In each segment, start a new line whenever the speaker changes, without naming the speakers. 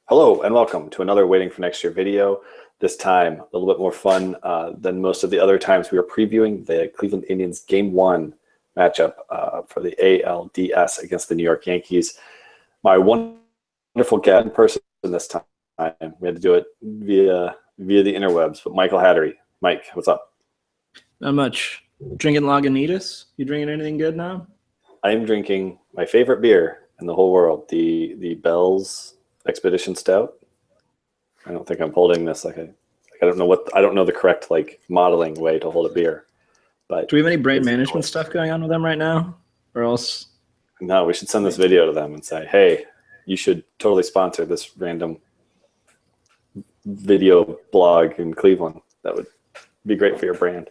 Hello and welcome to another Waiting for Next Year video. This time a little bit more fun than most of the other times. We are previewing the Cleveland Indians Game 1 matchup for the ALDS against the New York Yankees. My wonderful guest in person this time. We had to do it via the interwebs, but Michael Hattery. Mike, what's up?
Not much. Drinking Lagunitas? You drinking anything good now?
I am drinking my favorite beer in the whole world, the Bell's Expedition Stout. I don't think I'm holding this I don't know the correct modeling way to hold a beer. But
do we have any brand management stuff going on with them right now? Or else?
No, we should send this video to them and say, hey, you should totally sponsor this random video blog in Cleveland. That would be great for your brand.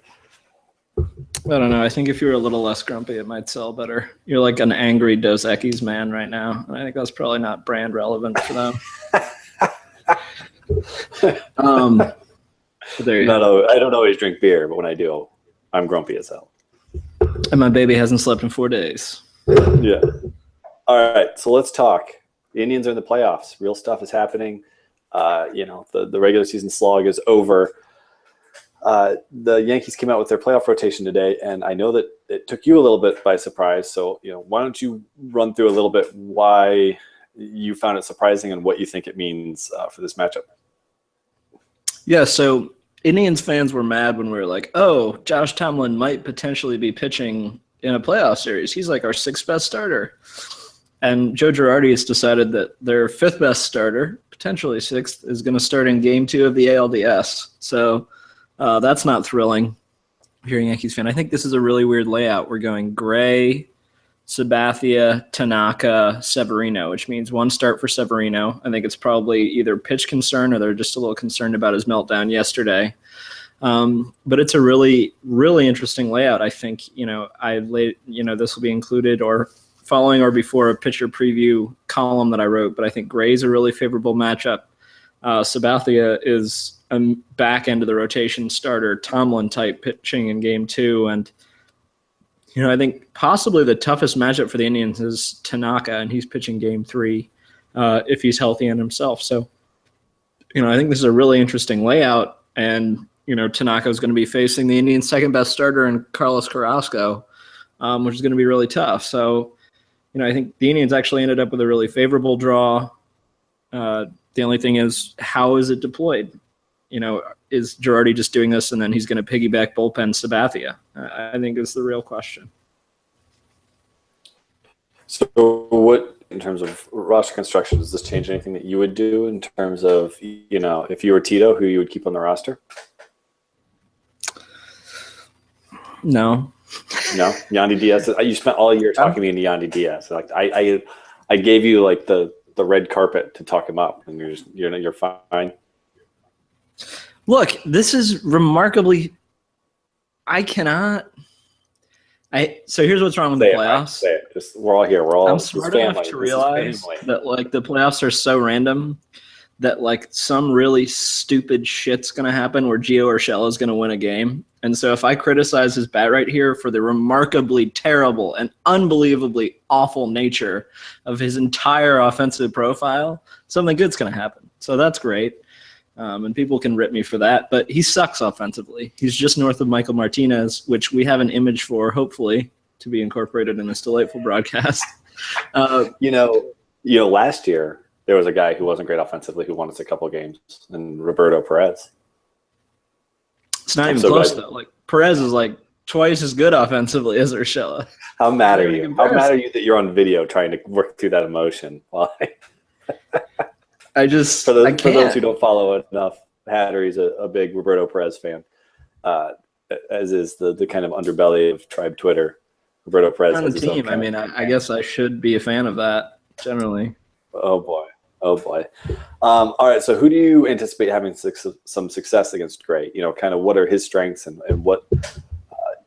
I don't know. I think if you were a little less grumpy, it might sell better. You're like an angry Dos Equis man right now. And I think that's probably not brand relevant for them. There you go.
No, I don't always drink beer, but when I do, I'm grumpy as hell.
And my baby hasn't slept in 4 days.
Yeah. All right, so let's talk. The Indians are in the playoffs. Real stuff is happening. The regular season slog is over. The Yankees came out with their playoff rotation today, and I know that it took you a little bit by surprise. So, why don't you run through a little bit why you found it surprising and what you think it means for this matchup?
Yeah, so Indians fans were mad when we were like, oh, Josh Tomlin might potentially be pitching in a playoff series. He's like our sixth best starter. And Joe Girardi has decided that their fifth best starter, potentially sixth, is going to start in Game 2 of the ALDS. So that's not thrilling if you're a Yankees fan. I think this is a really weird layout. We're going Gray, Sabathia, Tanaka, Severino, which means one start for Severino. I think it's probably either pitch concern or they're just a little concerned about his meltdown yesterday. But it's a really, really interesting layout. I think, this will be included or following or before a pitcher preview column that I wrote, but I think Gray's a really favorable matchup. Sabathia is a back end of the rotation starter, Tomlin type pitching in Game 2. And, I think possibly the toughest matchup for the Indians is Tanaka, and he's pitching Game 3 if he's healthy in himself. So, I think this is a really interesting layout. And, Tanaka is going to be facing the Indians' second best starter in Carlos Carrasco, which is going to be really tough. So, I think the Indians actually ended up with a really favorable draw. The only thing is, how is it deployed? Is Girardi just doing this and then he's going to piggyback bullpen Sabathia? I think is the real question.
So what, in terms of roster construction, does this change anything that you would do in terms of, if you were Tito, who you would keep on the roster?
No.
No? Yandy Diaz? You spent all year talking me into Yandy Diaz. I gave you the red carpet to talk him up, and you're fine.
Look, this is remarkably. So here's what's wrong with the playoffs.
Say it. We're all here. We're all.
I'm smart enough to realize that the playoffs are so random that some really stupid shit's gonna happen where Gio Urshela is gonna win a game. And so if I criticize his bat right here for the remarkably terrible and unbelievably awful nature of his entire offensive profile, something good's gonna happen. So that's great. And people can rip me for that, but he sucks offensively. He's just north of Michael Martinez, which we have an image for, hopefully, to be incorporated in this delightful broadcast.
Last year there was a guy who wasn't great offensively who won us a couple games, and Roberto Perez.
It's not even close though. Perez is twice as good offensively as Urshela.
How mad are you? How mad are you that you're on video trying to work through that emotion? Why? For those who don't follow enough, Hattery's a big Roberto Perez fan, as is the kind of underbelly of Tribe Twitter. Roberto Perez
on the team. I guess I should be a fan of that generally. Oh boy.
All right. So who do you anticipate having some success against Gray? Kind of what are his strengths and what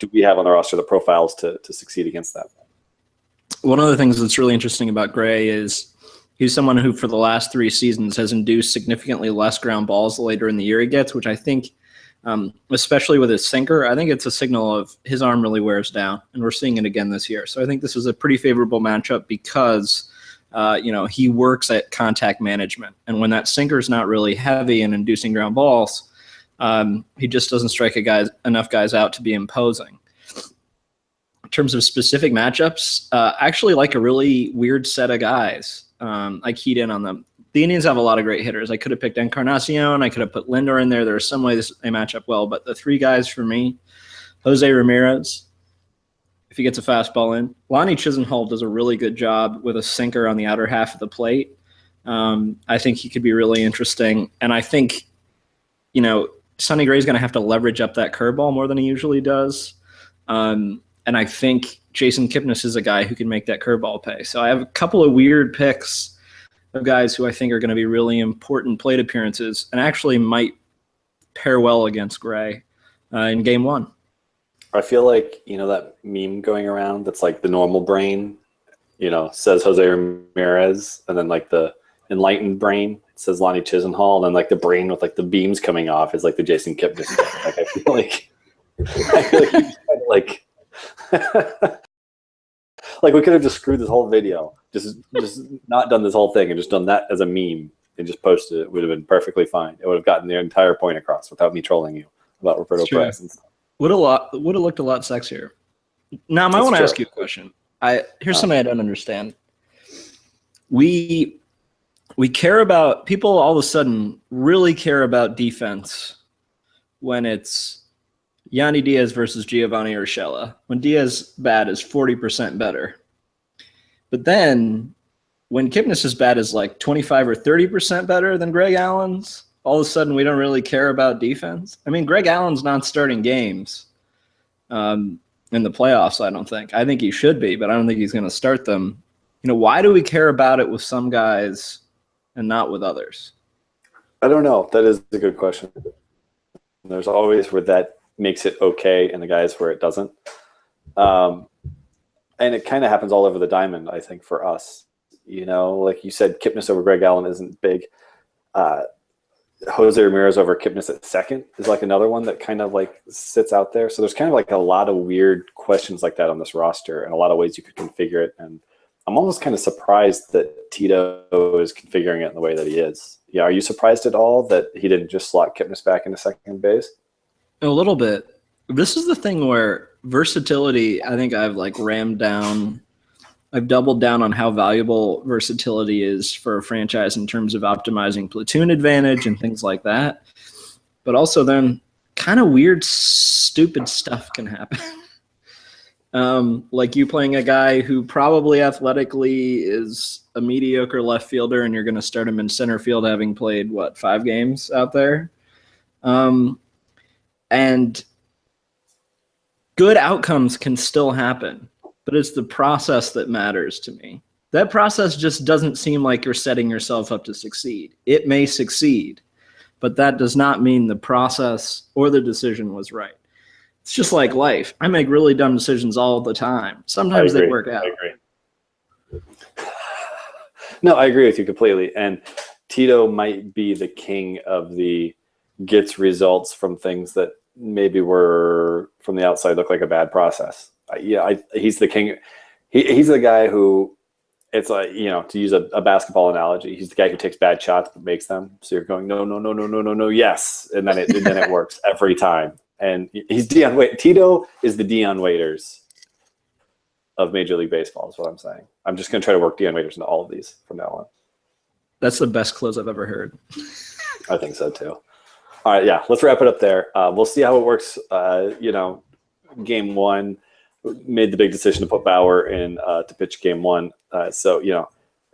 do we have on the roster, the profiles to succeed against that?
One of the things that's really interesting about Gray is he's someone who, for the last 3 seasons, has induced significantly less ground balls the later in the year he gets, which I think, especially with his sinker, I think it's a signal of his arm really wears down, and we're seeing it again this year. So I think this is a pretty favorable matchup because He works at contact management. And when that sinker is not really heavy and inducing ground balls, he just doesn't strike enough guys out to be imposing. In terms of specific matchups, I actually like a really weird set of guys. I keyed in on them. The Indians have a lot of great hitters. I could have picked Encarnacion. I could have put Lindor in there. There are some ways they match up well. But the three guys for me, Jose Ramirez, if he gets a fastball in. Lonnie Chisenhall does a really good job with a sinker on the outer half of the plate. I think he could be really interesting. And I think, Sonny Gray is going to have to leverage up that curveball more than he usually does. And I think Jason Kipnis is a guy who can make that curveball pay. So I have a couple of weird picks of guys who I think are going to be really important plate appearances and actually might pair well against Gray in game one.
I feel like, that meme going around that's like the normal brain, says Jose Ramirez, and then like the enlightened brain says Lonnie Chisenhall, and then like the brain with like the beams coming off is like the Jason Kipnis thing. Like I feel like like we could have just screwed this whole video, just not done this whole thing and just done that as a meme and just posted it. It would have been perfectly fine. It would have gotten the entire point across without me trolling you about Roberto Perez and stuff. Would have
looked a lot sexier. Now, I want to ask you a question. Here's something I don't understand. We care about, people all of a sudden really care about defense when it's Yandy Diaz versus Giovanni Urshela, when Diaz bat is 40% better. But then when Kipnis' bat is like 25 or 30% better than Greg Allen's, all of a sudden we don't really care about defense. I mean, Greg Allen's not starting games in the playoffs, I don't think. I think he should be, but I don't think he's going to start them. Why do we care about it with some guys and not with others?
I don't know. That is a good question. There's always where that makes it okay and the guys where it doesn't. And it kind of happens all over the diamond, I think, for us. Like you said, Kipnis over Greg Allen isn't big. Jose Ramirez over Kipnis at second is like another one that kind of like sits out there. So there's kind of like a lot of weird questions like that on this roster and a lot of ways you could configure it. And I'm almost kind of surprised that Tito is configuring it in the way that he is. Yeah, are you surprised at all that he didn't just slot Kipnis back into second base?
A little bit. This is the thing where versatility, I think I've like rammed down. I've doubled down on how valuable versatility is for a franchise in terms of optimizing platoon advantage and things like that. But also then kind of weird, stupid stuff can happen. Like you playing a guy who probably athletically is a mediocre left fielder and you're going to start him in center field having played, 5 games out there? And good outcomes can still happen, but it's the process that matters to me. That process just doesn't seem like you're setting yourself up to succeed. It may succeed, but that does not mean the process or the decision was right. It's just like life. I make really dumb decisions all the time. Sometimes they work out.
I agree. No, I agree with you completely. And Tito might be the king of the gets results from things that maybe were from the outside look like a bad process. He's the king. He's the guy who, it's like, to use a basketball analogy, he's the guy who takes bad shots but makes them. So you're going, no, yes. And then it works every time. And he's Dion Waiters. Tito is the Dion Waiters of Major League Baseball is what I'm saying. I'm just going to try to work Dion Waiters into all of these from now on.
That's the best close I've ever heard.
I think so too. All right, yeah, let's wrap it up there. We'll see how it works. Game one, made the big decision to put Bauer in to pitch game one. So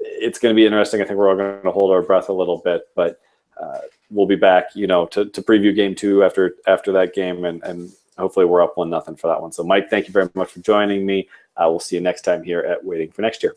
it's going to be interesting. I think we're all going to hold our breath a little bit, but we'll be back, to preview game two after that game, and hopefully we're up 1-0 for that one. So, Mike, thank you very much for joining me. We'll see you next time here at Waiting for Next Year.